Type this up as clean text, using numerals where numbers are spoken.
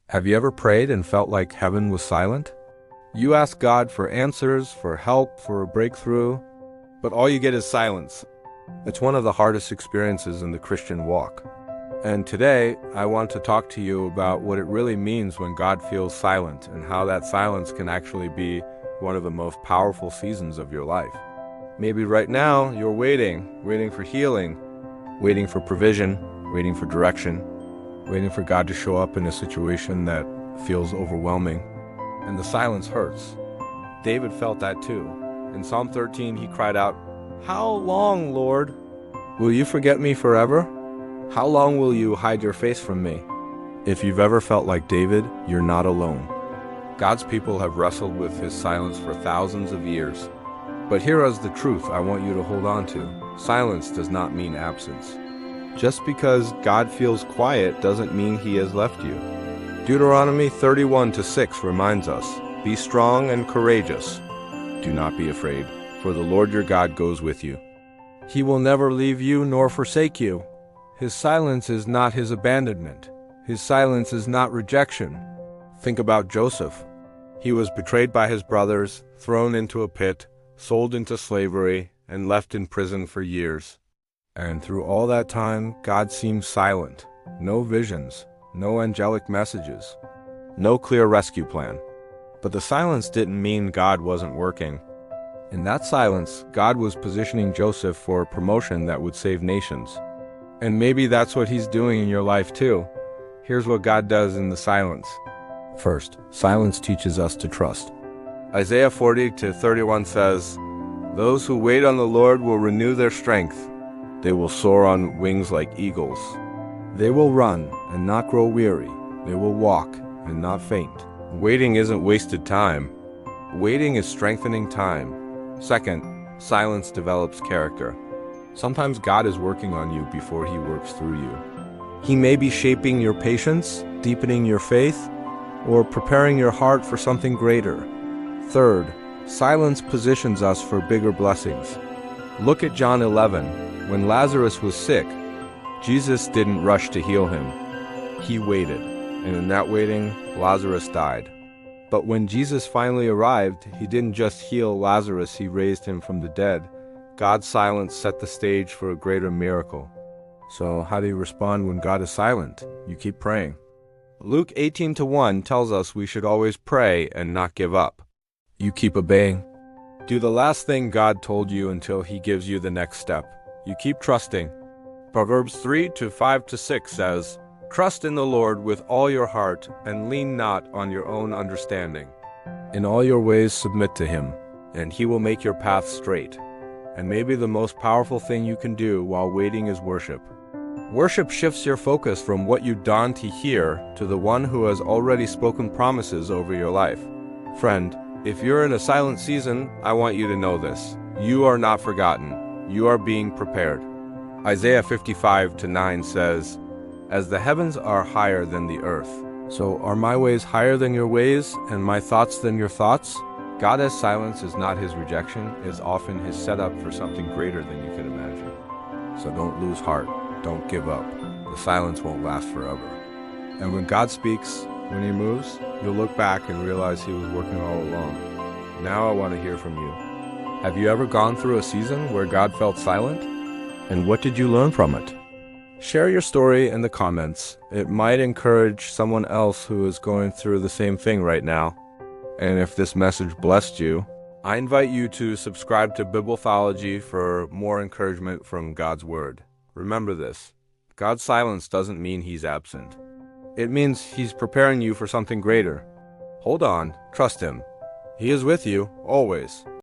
Have you ever prayed and felt like heaven was silent? You ask God for answers, for help, for a breakthrough, but all you get is silence. It's one of the hardest experiences in the Christian walk. And today, I want to talk to you about what it really means when God feels silent and how that silence can actually be one of the most powerful seasons of your life. Maybe right now, you're waiting for healing, waiting for provision, waiting for direction, waiting for God to show up in a situation that feels overwhelming. And the silence hurts. David felt that too. In Psalm 13, he cried out, "How long, Lord? Will you forget me forever? How long will you hide your face from me?" If you've ever felt like David, you're not alone. God's people have wrestled with his silence for thousands of years. But here is the truth I want you to hold on to. Silence does not mean absence. Just because God feels quiet doesn't mean he has left you. Deuteronomy 31:6 reminds us, "Be strong and courageous. Do not be afraid, for the Lord your God goes with you. He will never leave you nor forsake you." His silence is not his abandonment. His silence is not rejection. Think about Joseph. He was betrayed by his brothers, thrown into a pit, sold into slavery, and left in prison for years. And through all that time, God seemed silent. No visions, no angelic messages, no clear rescue plan. But the silence didn't mean God wasn't working. In that silence, God was positioning Joseph for a promotion that would save nations. And maybe that's what he's doing in your life too. Here's what God does in the silence. First, silence teaches us to trust. Isaiah 40:31 says, "Those who wait on the Lord will renew their strength. They will soar on wings like eagles. They will run and not grow weary. They will walk and not faint." Waiting isn't wasted time. Waiting is strengthening time. Second, silence develops character. Sometimes God is working on you before he works through you. He may be shaping your patience, deepening your faith, or preparing your heart for something greater. Third, silence positions us for bigger blessings. Look at John 11. When Lazarus was sick, Jesus didn't rush to heal him. He waited, and in that waiting, Lazarus died. But when Jesus finally arrived, he didn't just heal Lazarus, he raised him from the dead. God's silence set the stage for a greater miracle. So how do you respond when God is silent? You keep praying. Luke 18:1 tells us we should always pray and not give up. You keep obeying. Do the last thing God told you until he gives you the next step. You keep trusting. Proverbs 3:5-6 says, "Trust in the Lord with all your heart and lean not on your own understanding. In all your ways submit to him, and he will make your path straight." And maybe the most powerful thing you can do while waiting is worship. Worship shifts your focus from what you dawn to hear to the one who has already spoken promises over your life. Friend, if you're in a silent season, I want you to know this. You are not forgotten. You are being prepared. Isaiah 55:9 says, "As the heavens are higher than the earth." So are my ways higher than your ways, and my thoughts than your thoughts? God's silence is not his rejection, it's often his setup for something greater than you can imagine. So don't lose heart. Don't give up. The silence won't last forever. And when God speaks, when he moves, you'll look back and realize he was working all along. Now I want to hear from you. Have you ever gone through a season where God felt silent? And what did you learn from it? Share your story in the comments. It might encourage someone else who is going through the same thing right now. And if this message blessed you, I invite you to subscribe to Biblethology for more encouragement from God's Word. Remember this, God's silence doesn't mean he's absent. It means he's preparing you for something greater. Hold on, trust him. He is with you, always.